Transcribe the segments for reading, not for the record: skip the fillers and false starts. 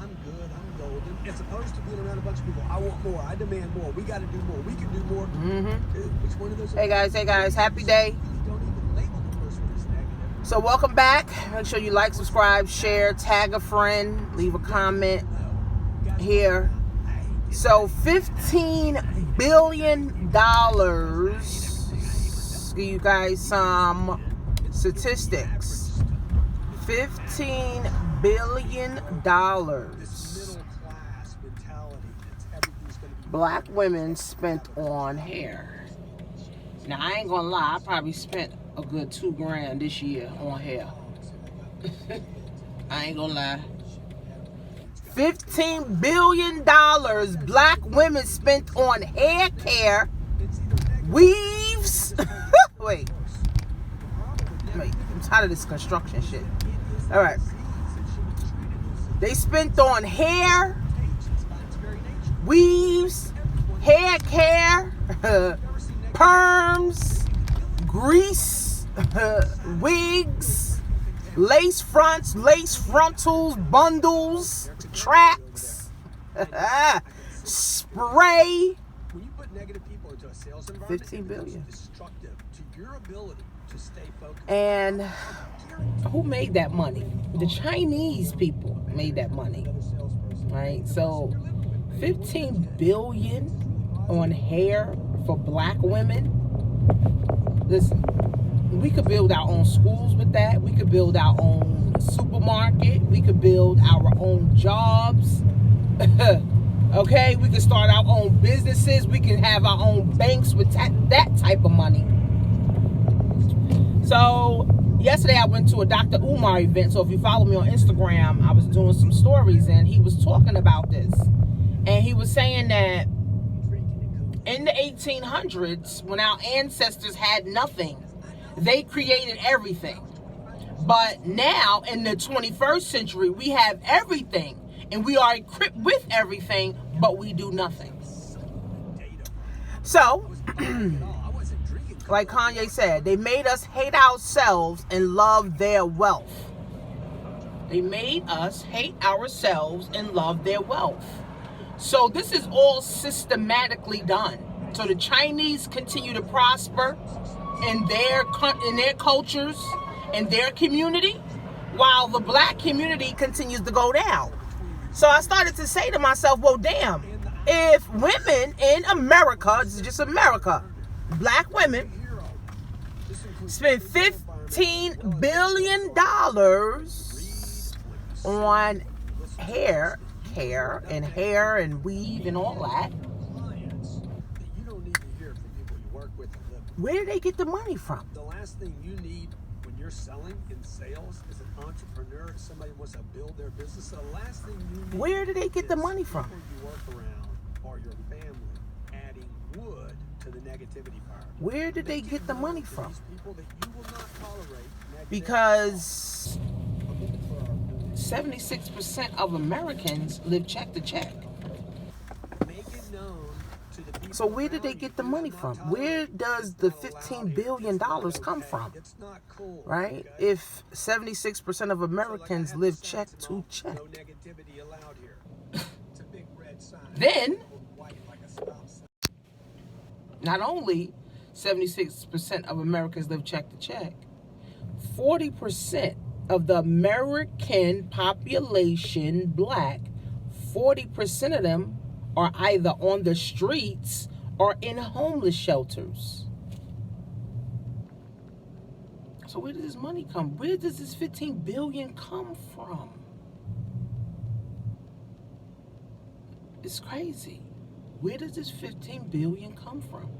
I'm good, I'm golden, as opposed to being around a bunch of people. I want more, I demand more, we got to do more, we can do more. Mm-hmm. Which one of those? Hey guys, happy day. Don't even label the person as negative. So welcome back. Make sure you like, subscribe, share, tag a friend, leave a comment here. So $15 billion. Give you guys some statistics. $15 billion. Black women spent on hair. Now I ain't gonna lie, I probably spent a good $2,000 this year on hair. I ain't gonna lie. $15 billion black women spent on hair care, weaves. Wait, I'm tired of this construction shit. All right. They spent on hair, weaves, hair care, perms, grease, wigs, lace fronts, lace frontals, bundles, tracks, spray. When you put negative people into a sales environment, $15 billion. it's destructive to your ability to stay focused. And who made that money? The Chinese people made that money, right? So $15 billion on hair for black women. Listen, we could build our own schools with that. We could build our own supermarket. We could build our own jobs. Okay, we could start our own businesses. We can have our own banks with that type of money. So yesterday I went to a Dr. Umar event. So if you follow me on Instagram, I was doing some stories and he was talking about this. And he was saying that in the 1800s, when our ancestors had nothing, they created everything. But now in the 21st century, we have everything and we are equipped with everything, but we do nothing. So, like Kanye said, they made us hate ourselves and love their wealth. They made us hate ourselves and love their wealth. So this is all systematically done. So the Chinese continue to prosper in their cultures, in their community, while the black community continues to go down. So I started to say to myself, well, damn, if women in America, this is just America, black women, spend $15 billion on hair care and hair and weave and all that, where do they get the money from? The last thing you need when you're selling in sales is an entrepreneur, somebody who wants to build their business. So the last thing you need, where do they get the money from? People you work around or your family adding wood to the negativity fire. Where did they get the money from? People that you will not tolerate. Because 76% of Americans live check to check. So where did they get the money from? Where does the $15 billion come from? Right? If 76% of Americans live check to check. Then, not only 76% of Americans live check to check, 40% of the American population, black, 40% of them are either on the streets or in homeless shelters. So where does this money come? Where does this $15 billion come from? It's crazy. Where does this $15 billion come from?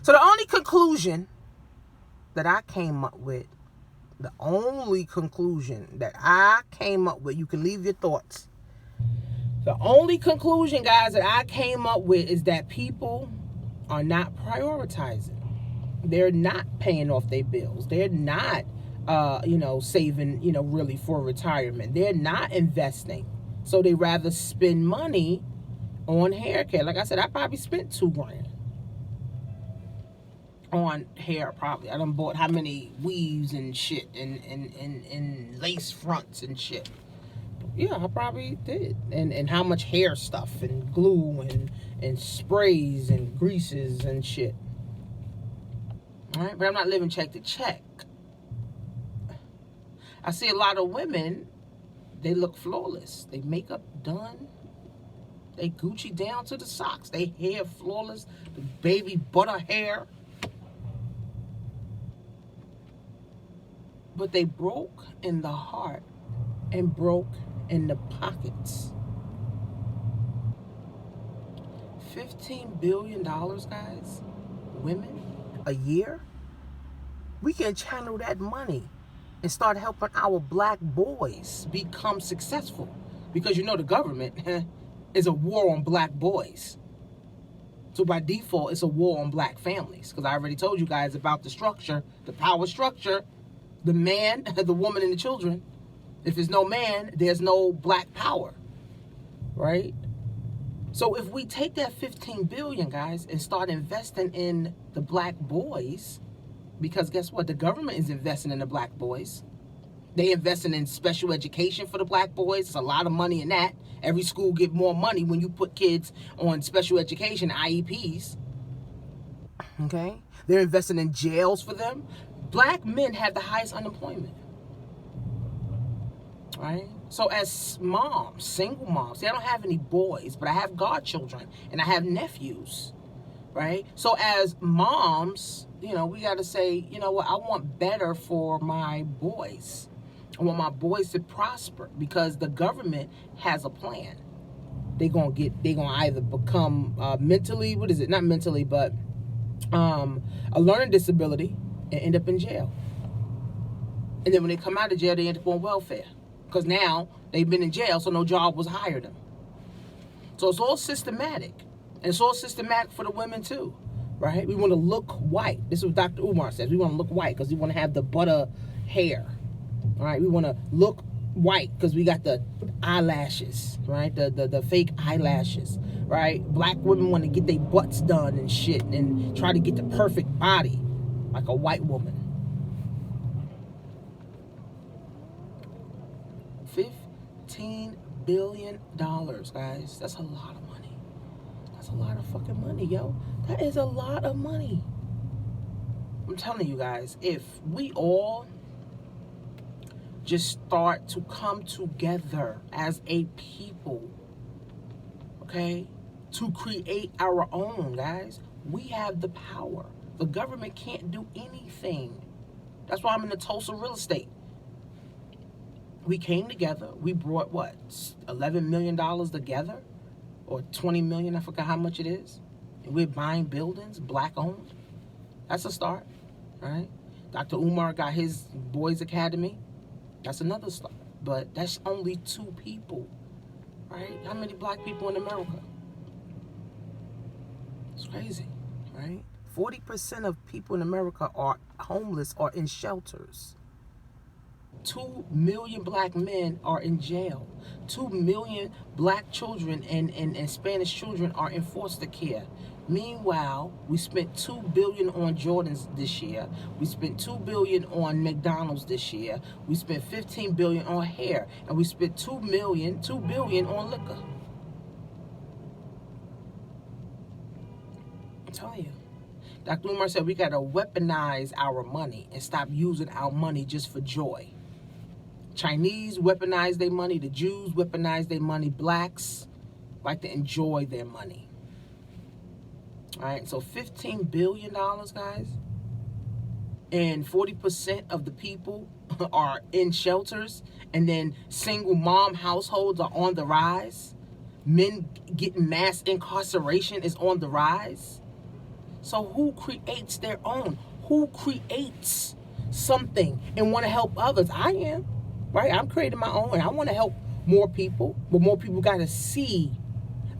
So the only conclusion that I came up with, you can leave your thoughts. The only conclusion, guys, that I came up with is that people are not prioritizing. They're not paying off their bills. They're not, saving, really for retirement. They're not investing. So they rather spend money on hair care. Like I said, I probably spent $2,000 on hair, probably. I done bought how many weaves and shit and lace fronts and shit. Yeah, I probably did. And how much hair stuff and glue and sprays and greases and shit. All right, but I'm not living check to check. I see a lot of women, they look flawless. They makeup done. They Gucci down to the socks. They hair flawless. The baby butter hair. But they broke in the heart and broke in the pockets. $15 billion, guys, women, a year. We can channel that money and start helping our black boys become successful. Because you know the government is a war on black boys. So by default, it's a war on black families. Because I already told you guys about the structure, the power structure, the man, the woman, and the children. If there's no man, there's no black power, right? So if we take that 15 billion, guys, and start investing in the black boys, because guess what? The government is investing in the black boys. They investing in special education for the black boys. There's a lot of money in that. Every school get more money when you put kids on special education, IEPs. Okay? They're investing in jails for them. Black men have the highest unemployment. Right? So as moms, single moms, see, I don't have any boys, but I have godchildren and I have nephews. Right? So as moms, you know, we got to say, you know what, I want better for my boys. I want my boys to prosper because the government has a plan. They're going to either become mentally, not mentally, but a learning disability and end up in jail. And then when they come out of jail, they end up on welfare. Because now they've been in jail, so no job was hired them. So it's all systematic. And it's all systematic for the women too, right? We want to look white. This is what Dr. Umar says. We want to look white because we want to have the butter hair, all right? We want to look white because we got the eyelashes, right? The fake eyelashes, right? Black women want to get their butts done and shit and try to get the perfect body like a white woman. $15 billion, guys. That's a lot of money. That's a lot of fucking money, yo. That is a lot of money. I'm telling you guys, if we all just start to come together as a people, okay, to create our own, guys, we have the power. The government can't do anything. That's why I'm in the Tulsa real estate. We came together. We brought, what, $11 million together? Or $20 million, I forgot how much it is. And we're buying buildings, black-owned. That's a start, right? Dr. Umar got his Boys Academy. That's another start. But that's only 2 people, right? How many black people in America? It's crazy, right? 40% of people in America are homeless or in shelters. 2 million black men are in jail. 2 million black children and Spanish children are in foster care. Meanwhile, we spent $2 billion on Jordans this year. We spent $2 billion on McDonald's this year. We spent $15 billion on hair, and we spent $2 billion on liquor. I'm telling you. Dr. Umar said we got to weaponize our money and stop using our money just for joy. Chinese weaponize their money. The Jews weaponize their money. Blacks like to enjoy their money. All right, so $15 billion, guys. And 40% of the people are in shelters. And then single mom households are on the rise. Men getting mass incarceration is on the rise. So who creates their own? Who creates something and want to help others? I am. Right? I'm creating my own, and I want to help more people, but more people got to see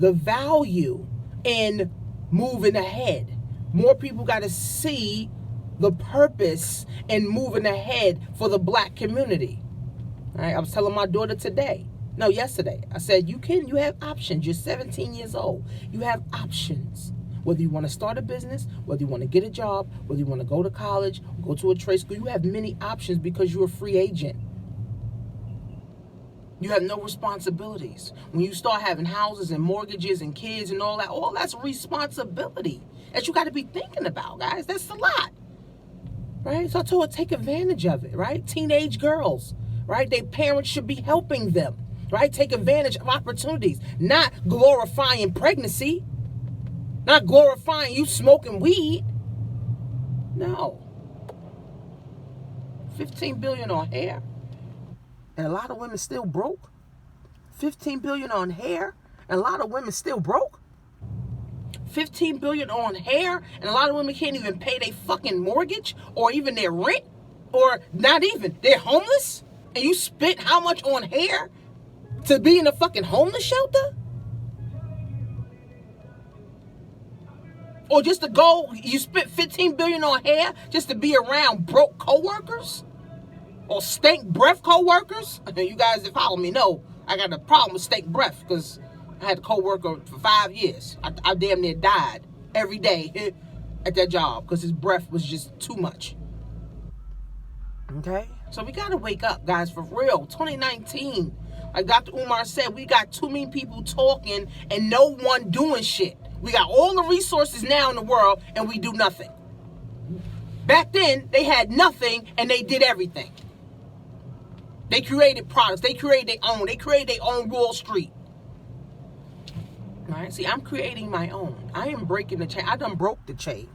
the value in moving ahead. More people got to see the purpose in moving ahead for the black community. All right? I was telling my daughter yesterday, I said, you have options. You're 17 years old. You have options. Whether you want to start a business, whether you want to get a job, whether you want to go to college, go to a trade school, you have many options because you're a free agent. You have no responsibilities. When you start having houses and mortgages and kids and all that's responsibility that you got to be thinking about, guys. That's a lot, right? So I told her, take advantage of it, right? Teenage girls, right? Their parents should be helping them, right? Take advantage of opportunities, not glorifying pregnancy, not glorifying you smoking weed. No. 15 billion on hair. And a lot of women still broke. 15 billion on hair, and a lot of women still broke. 15 billion on hair, and a lot of women can't even pay their fucking mortgage or even their rent, or not even. They're homeless, and you spent how much on hair to be in a fucking homeless shelter? Or just to go, you spent 15 billion on hair just to be around broke coworkers? Or stank breath co-workers? You guys that follow me know I got a problem with stank breath because I had a co-worker for 5 years. I damn near died every day at that job because his breath was just too much. Okay? So we got to wake up, guys, for real. 2019, like Dr. Umar said, we got too many people talking and no one doing shit. We got all the resources now in the world and we do nothing. Back then, they had nothing and they did everything. They created products. They created their own. They created their own Wall Street. Right? See, I'm creating my own. I am breaking the chain. I done broke the chain.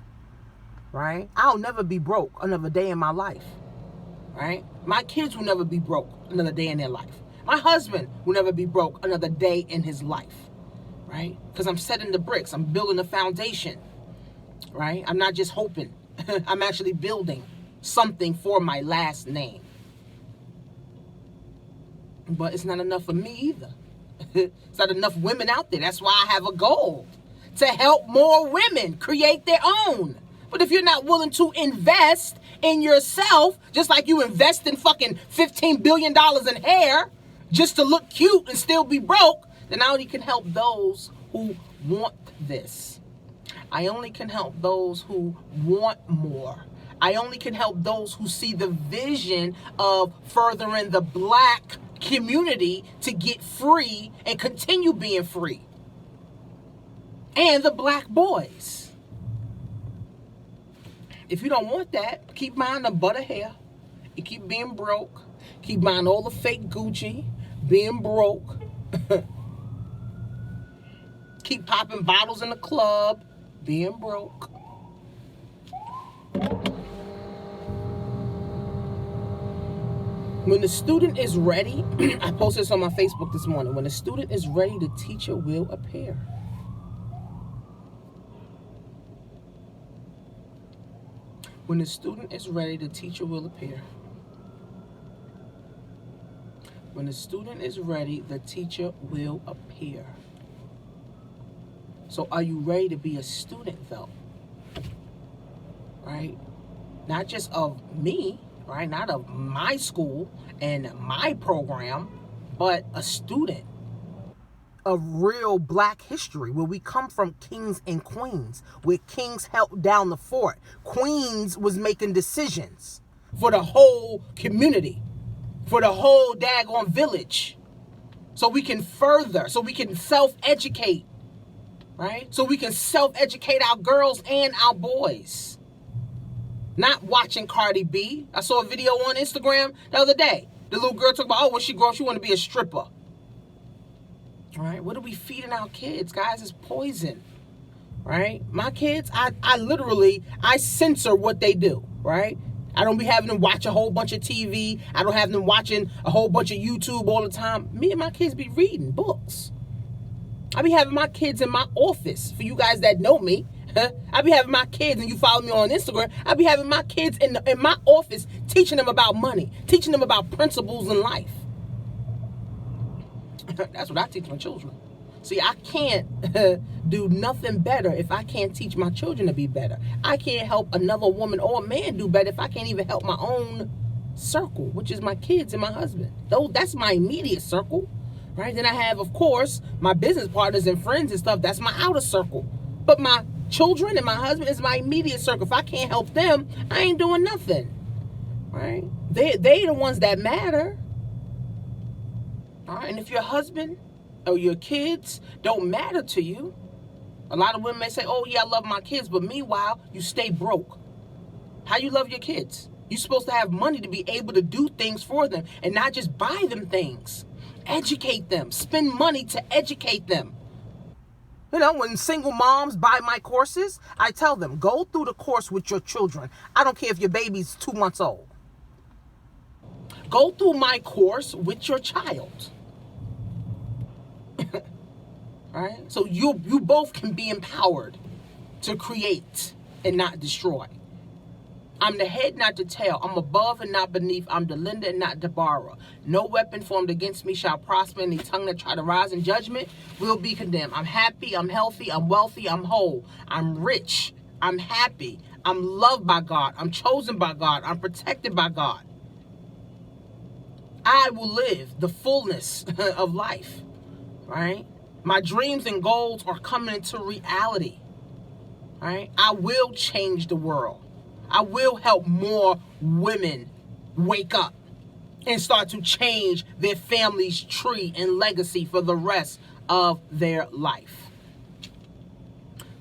Right? I'll never be broke another day in my life. Right? My kids will never be broke another day in their life. My husband will never be broke another day in his life. Right? Because I'm setting the bricks. I'm building a foundation. Right? I'm not just hoping. I'm actually building something for my last name. But it's not enough for me either. It's not enough women out there. That's why I have a goal to help more women create their own. But if you're not willing to invest in yourself, just like you invest in fucking $15 billion in hair just to look cute and still be broke, then I only can help those who want this. I only can help those who want more. I only can help those who see the vision of furthering the black community to get free and continue being free. And the black boys. If you don't want that, keep buying the butter hair. You keep being broke. Keep buying all the fake Gucci. Being broke. Keep popping bottles in the club. Being broke. When the student is ready, I posted this on my Facebook this morning. When the student is ready, the teacher will appear. When the student is ready, the teacher will appear. When the student is ready, the teacher will appear. So are you ready to be a student, though? Right? Not just of me. Right? Not of my school and my program, but a student of real black history, where we come from kings and queens, where kings held down the fort. Queens was making decisions for the whole community, for the whole daggone village. So we can further, so we can self-educate, right? So we can self-educate our girls and our boys. Not watching Cardi B. I saw a video on Instagram the other day. The little girl talking about, oh, when she grows up, she want to be a stripper. All right, what are we feeding our kids, guys? It's poison, right? My kids, I literally censor what they do, right? I don't be having them watch a whole bunch of TV. I don't have them watching a whole bunch of YouTube all the time. Me and my kids be reading books. I be having my kids in my office. For you guys that know me, I be having my kids, and you follow me on Instagram, I be having my kids in my office teaching them about money, teaching them about principles in life. That's what I teach my children. See, I can't do nothing better if I can't teach my children to be better. I can't help another woman or a man do better if I can't even help my own circle, which is my kids and my husband. That's my immediate circle, right? Then I have, of course, my business partners and friends and stuff. That's my outer circle. But my children and my husband is my immediate circle. If I can't help them, I ain't doing nothing, right? They the ones that matter. All right, and if your husband or your kids don't matter to you, a lot of women may say, oh yeah, I love my kids, but meanwhile, you stay broke. How you love your kids? You're supposed to have money to be able to do things for them and not just buy them things. Educate them. Spend money to educate them. You know, when single moms buy my courses, I tell them, go through the course with your children. I don't care if your baby's 2 months old. Go through my course with your child. All right? So you both can be empowered to create and not destroy. I'm the head, not the tail. I'm above and not beneath. I'm the lender and not the borrower. No weapon formed against me shall prosper. Any tongue that try to rise in judgment will be condemned. I'm happy. I'm healthy. I'm wealthy. I'm whole. I'm rich. I'm happy. I'm loved by God. I'm chosen by God. I'm protected by God. I will live the fullness of life, right? My dreams and goals are coming into reality, right? I will change the world. I will help more women wake up and start to change their family's tree and legacy for the rest of their life.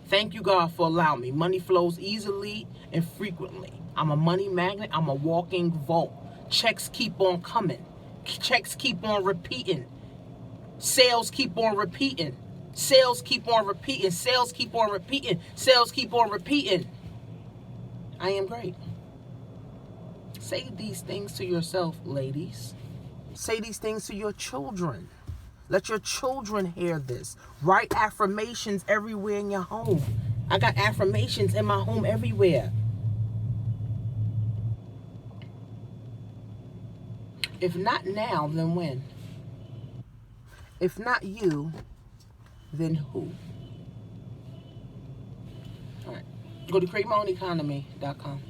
Thank you, God, for allowing me. Money flows easily and frequently. I'm a money magnet. I'm a walking vault. Checks keep on coming. Checks keep on repeating. Sales keep on repeating. Sales keep on repeating. Sales keep on repeating. Sales keep on repeating. I am great. Say these things to yourself, ladies. Say these things to your children. Let your children hear this. Write affirmations everywhere in your home. I got affirmations in my home everywhere. If not now, then when? If not you, then who? All right. Go to createmyoWneconomy.com.